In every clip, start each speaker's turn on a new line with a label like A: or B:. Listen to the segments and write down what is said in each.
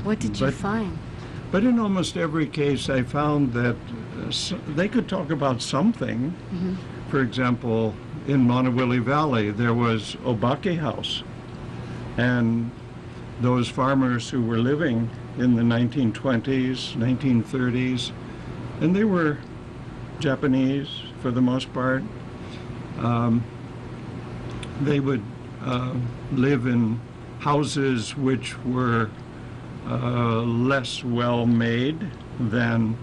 A: What did you find?
B: But in almost every case, I found that they could talk about something.
A: Mm-hmm.
B: For example, in Montevideo Valley, there was Obake House. And those farmers who were living in the 1920s, 1930s, and they were Japanese for the most part, they would live in houses which were less well made than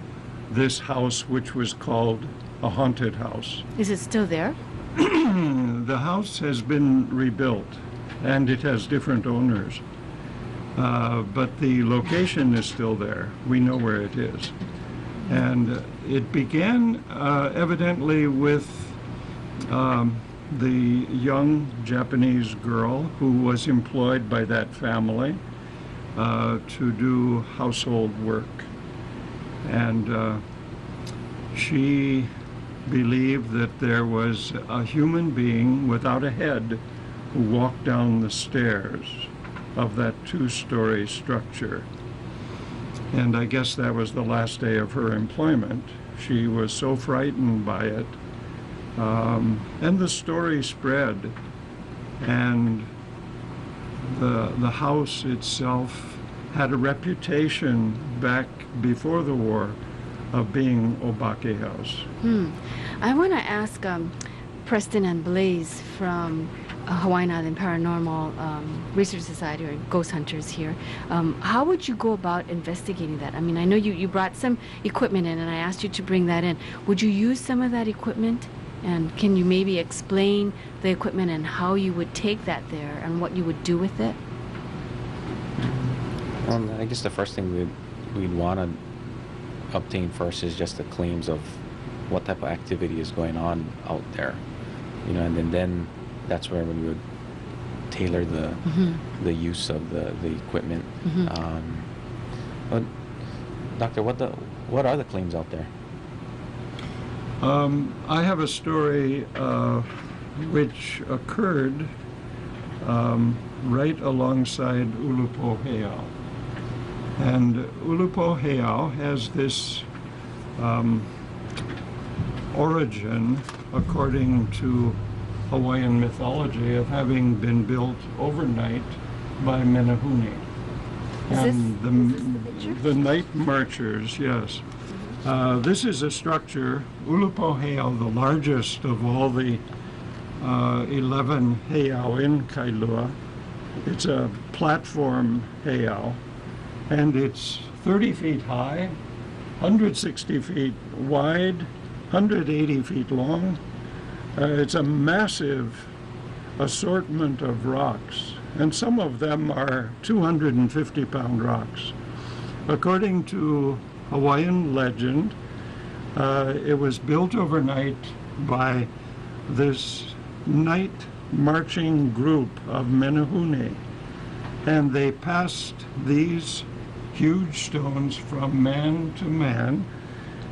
B: this house, which was called a haunted house.
A: Is it still there?
B: The house has been rebuilt and it has different owners. But the location is still there. We know where it is. And it began evidently with the young Japanese girl who was employed by that family to do household work. And she believed that there was a human being without a head who walked down the stairs of that two-story structure. And I guess that was the last day of her employment. She was so frightened by it. And the story spread. And the house itself had a reputation back before the war of being Obake House.
A: I want to ask Preston and Blaze from Hawaiian Island Paranormal Research Society, or Ghost Hunters here. How would you go about investigating that? I mean, I know you brought some equipment in, and I asked you to bring that in. Would you use some of that equipment? And can you maybe explain the equipment and how you would take that there and what you would do with it?
C: I guess the first thing we'd want to obtain first is just the claims of what type of activity is going on out there, and then that's where we would tailor the use of the equipment. But Doctor, what are the claims out there?
B: I have a story which occurred right alongside Ulupo Heiau. And Ulupo Heiau has this origin, according to Hawaiian mythology, of having been built overnight by Menehune. And the night marchers, yes. This is a structure, Ulupo Heiau, the largest of all the 11 heiau in Kailua. It's a platform heiau, and it's 30 feet high, 160 feet wide, 180 feet long. It's a massive assortment of rocks, and some of them are 250-pound rocks. According to Hawaiian legend, it was built overnight by this night marching group of Menehune, and they passed these huge stones from man to man.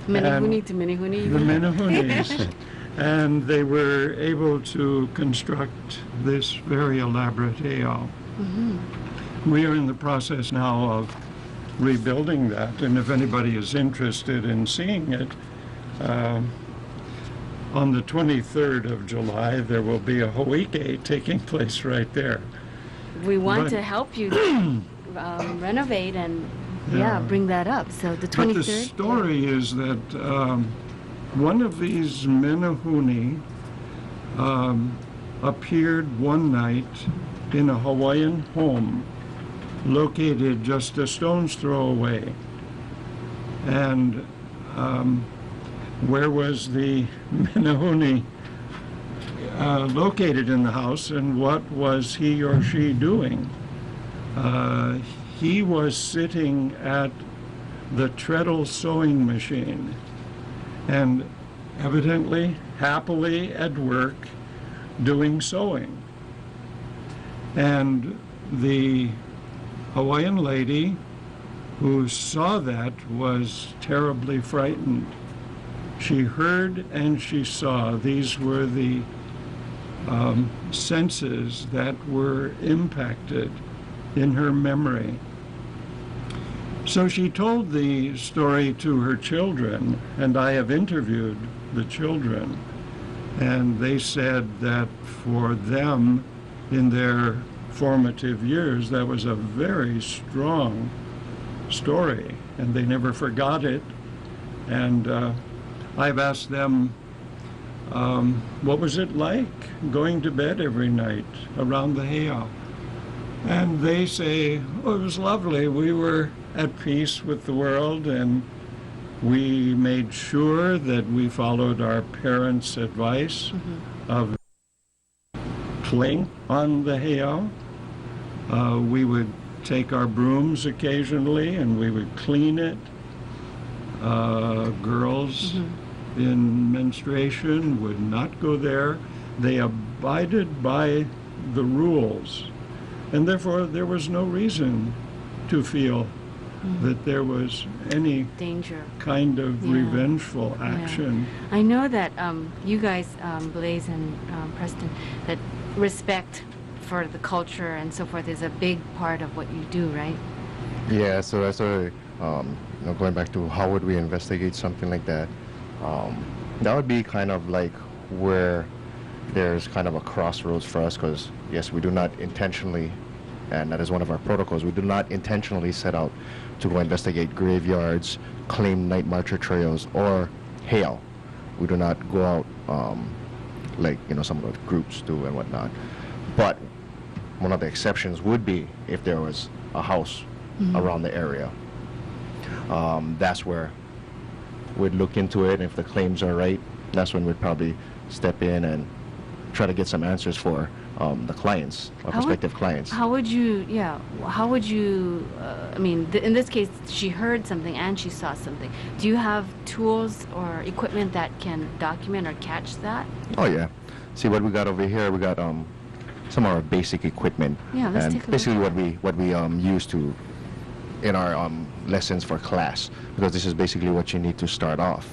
A: Menehune to Menehune?
B: The Menehunes. And they were able to construct this very elaborate heiau. We are in the process now of rebuilding that, and if anybody is interested in seeing it, on the 23rd of July, there will be a Hoike taking place right there.
A: We want to help you renovate and bring that up. So the 23rd.
B: But the story is that one of these Menehune appeared one night in a Hawaiian home located just a stone's throw away. And where was the Menehune located in the house, and what was he or she doing? He was sitting at the treadle sewing machine and evidently happily at work doing sewing. And the Hawaiian lady who saw that was terribly frightened. She heard and she saw. These were the senses that were impacted in her memory. So she told the story to her children, and I have interviewed the children, and they said that for them, in their formative years, that was a very strong story, and they never forgot it. And I've asked them, what was it like going to bed every night around the heiau? And they say, oh, it was lovely. We were at peace with the world, and we made sure that we followed our parents' advice of playing on the heiau. We would take our brooms occasionally, and we would clean it. Girls in menstruation would not go there. They abided by the rules, and therefore there was no reason to feel that there was any
A: Danger.
B: kind of
A: Yeah.
B: revengeful action.
A: I know that you guys, Blaze and Preston, that respect for the culture and so forth is a big part of what you do, right?
D: Yeah, so that's why, going back to how would we investigate something like that, that would be kind of like where there's kind of a crossroads for us, because yes, we do not intentionally, and that is one of our protocols, we do not intentionally set out to go investigate graveyards, claim night marcher trails, or hail. We do not go out like some of the groups do and whatnot. But one of the exceptions would be if there was a house around the area. That's where we'd look into it, and if the claims are right, that's when we'd probably step in and try to get some answers for the clients, or prospective clients.
A: How would you, I mean, in this case, she heard something and she saw something. Do you have tools or equipment that can document or catch that?
D: Oh yeah. See what we got over here, we got some of our basic equipment.
A: Yeah, let's
D: and
A: take a look
D: basically
A: at
D: what we use to in our lessons for class, because this is basically what you need to start off.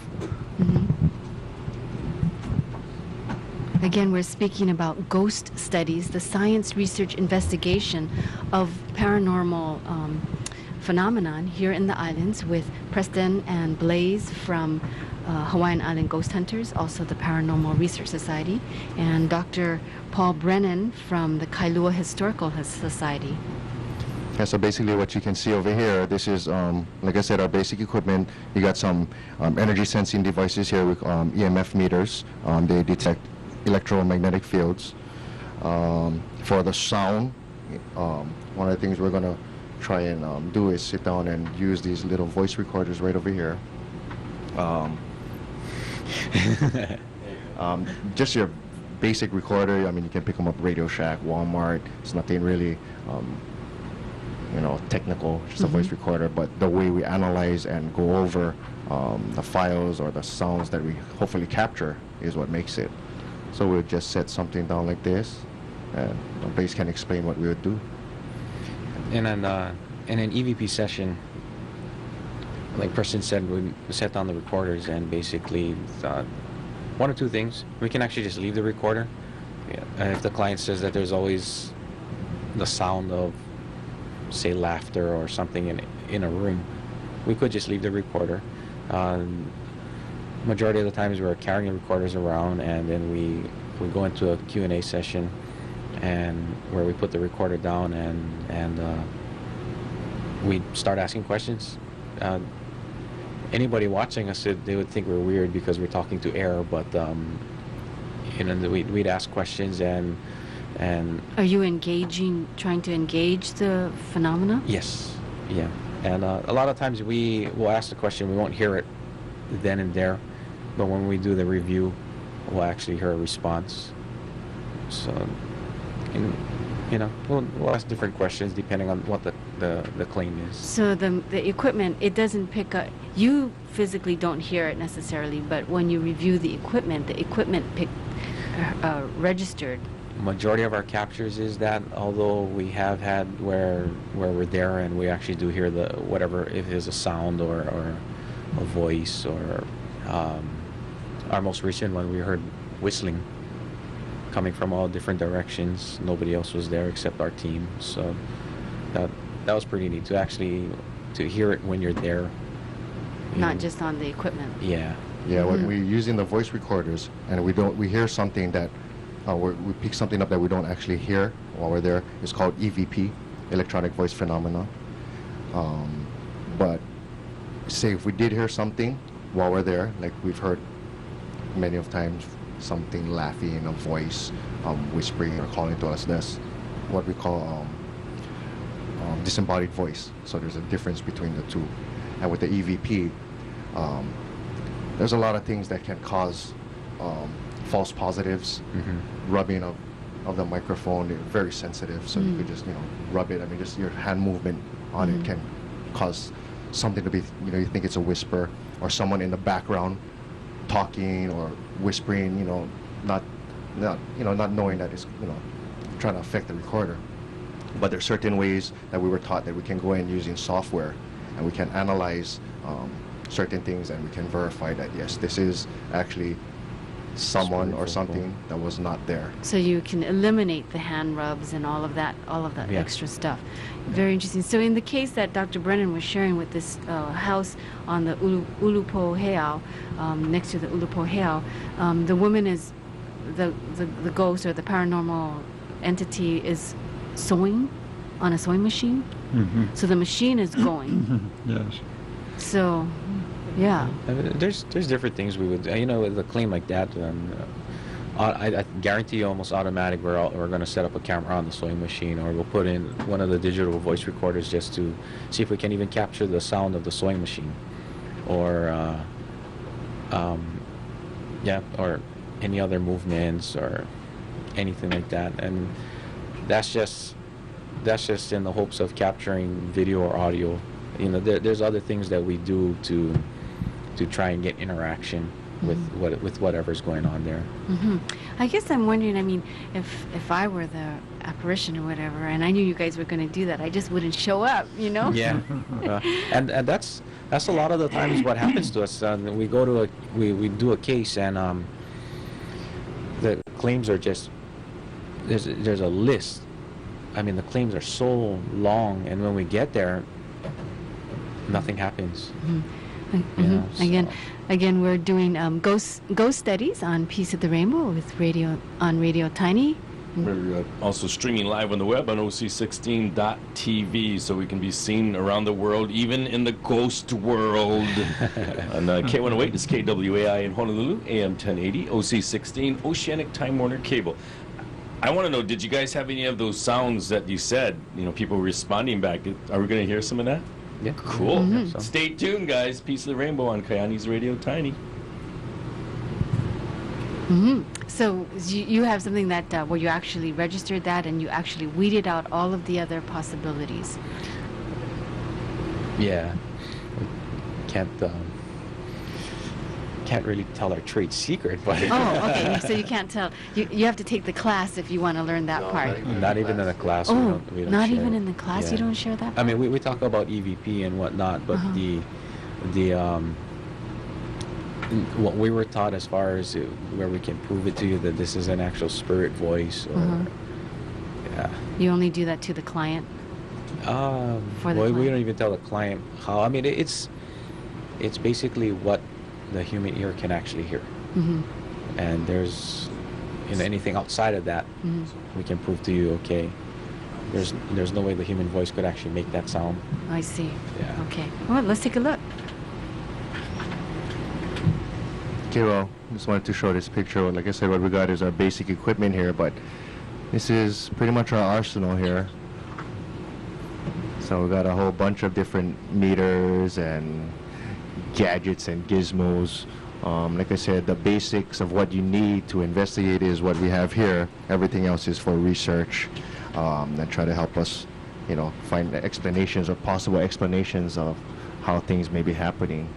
A: Again, we're speaking about ghost studies, the science research investigation of paranormal phenomenon here in the islands, with Preston and Blaze from Hawaiian Island Ghost Hunters, also the Paranormal Research Society, and Dr. Paul Brennan from the Kailua Historical Society.
D: Yeah, so basically what you can see over here, this is, like I said, our basic equipment. You got some energy sensing devices here with EMF meters. They detect electromagnetic fields. For the sound, one of the things we're going to try and do is sit down and use these little voice recorders right over here. Just your basic recorder. I mean, you can pick them up Radio Shack, Walmart. It's nothing really technical, just a voice recorder, but the way we analyze and go over the files or the sounds that we hopefully capture is what makes it. So we'll just set something down like this, and Blaze can explain what we would do.
C: In an EVP session, like Preston said, we set down the recorders, and basically one or two things. We can actually just leave the recorder. If the client says that there's always the sound of, say, laughter or something in a room, we could just leave the recorder. Majority of the times we're carrying the recorders around, and then we go into a Q&A session, and where we put the recorder down and we start asking questions. Anybody watching us, they would think we're weird because we're talking to air, but we'd ask questions and
A: Are you trying to engage the phenomena?
C: yes, yeah. And a lot of times we will ask the question, we won't hear it then and there, but when we do the review, we'll actually hear a response. So, we'll ask different questions depending on what the claim is.
A: So the equipment, it doesn't pick up, you physically don't hear it necessarily, but when you review the equipment registered.
C: Majority of our captures is that, although we have had where we're there and we actually do hear the whatever, if it is a sound or a voice, or our most recent one, we heard whistling coming from all different directions. Nobody else was there except our team, so that was pretty neat to actually to hear it when you're there.
A: Not just on the equipment.
C: Yeah.
D: Yeah, when we're using the voice recorders and we hear something that we pick something up that we don't actually hear while we're there. It's called EVP, electronic voice phenomena. But say if we did hear something while we're there, like we've heard many of times, something laughing in a voice, whispering or calling to us, that's what we call disembodied voice. So there's a difference between the two. And with the EVP, there's a lot of things that can cause false positives, rubbing of the microphone. They're very sensitive, so you could just rub it. I mean, just your hand movement on it can cause something to be, you think it's a whisper, or someone in the background talking or whispering, not knowing that it's trying to affect the recorder. But there's certain ways that we were taught that we can go in using software, and we can analyze certain things, and we can verify that yes, this is actually someone or something that was not there.
A: So you can eliminate the hand rubs and all of that extra stuff. Very interesting. So in the case that Dr. Brennan was sharing with this house on the Ulupo Heiau, next to the Ulupo Heiau, the woman is, the ghost or the paranormal entity is sewing on a sewing machine. So the machine is going.
B: Yes.
A: So, yeah.
C: I mean, there's different things we would, with a claim like that, I guarantee you almost automatic we're going to set up a camera on the sewing machine, or we'll put in one of the digital voice recorders just to see if we can even capture the sound of the sewing machine, or or any other movements or anything like that. And that's just in the hopes of capturing video or audio. There's other things that we do to try and get interaction with whatever's going on there.
A: I guess I'm wondering, I mean, if I were the apparition or whatever, and I knew you guys were going to do that, I just wouldn't show up,
C: Yeah. And that's a lot of the times what happens to us. We go to we do a case, and the claims are just, there's a list. I mean, the claims are so long, and when we get there, nothing happens.
A: Again, we're doing ghost studies on Piece of the Rainbow with Radio Tiny.
E: We're also streaming live on the web on OC16.tv, so we can be seen around the world, even in the ghost world. On K108 is KWAI in Honolulu, AM 1080, OC16, Oceanic Time Warner Cable. I want to know, did you guys have any of those sounds that you said, people responding back? Are we going to hear some of that?
C: Yeah.
E: Cool. So. Stay tuned, guys. Piece of the Rainbow on Kayanis Radio Tiny.
A: So you have something that where you actually registered that and you actually weeded out all of the other possibilities.
C: Yeah. We can't really tell our trade secret, but
A: Oh, okay. So you can't tell. You have to take the class if you want to learn that part.
C: not even in the class.
A: Oh,
C: we don't
A: not
C: share
A: even
C: it.
A: in the class.
C: Yeah.
A: You don't share that.
C: I mean, we talk about EVP and whatnot, but what we were taught as far as where we can prove it to you that this is an actual spirit voice, or
A: You only do that to the client. For the
C: we
A: client.
C: don't even tell the client how. I mean, it's basically what the human ear can actually hear, and there's anything outside of that we can prove to you. Okay, there's no way the human voice could actually make that sound.
A: I see.
C: Yeah.
A: Okay. Well, let's take a look.
D: Okay, well, just wanted to show this picture. Like I said, what we got is our basic equipment here, but this is pretty much our arsenal here. So we got a whole bunch of different meters and gadgets and gizmos. Like I said, the basics of what you need to investigate is what we have here. Everything else is for research, and try to help us, find explanations or possible explanations of how things may be happening.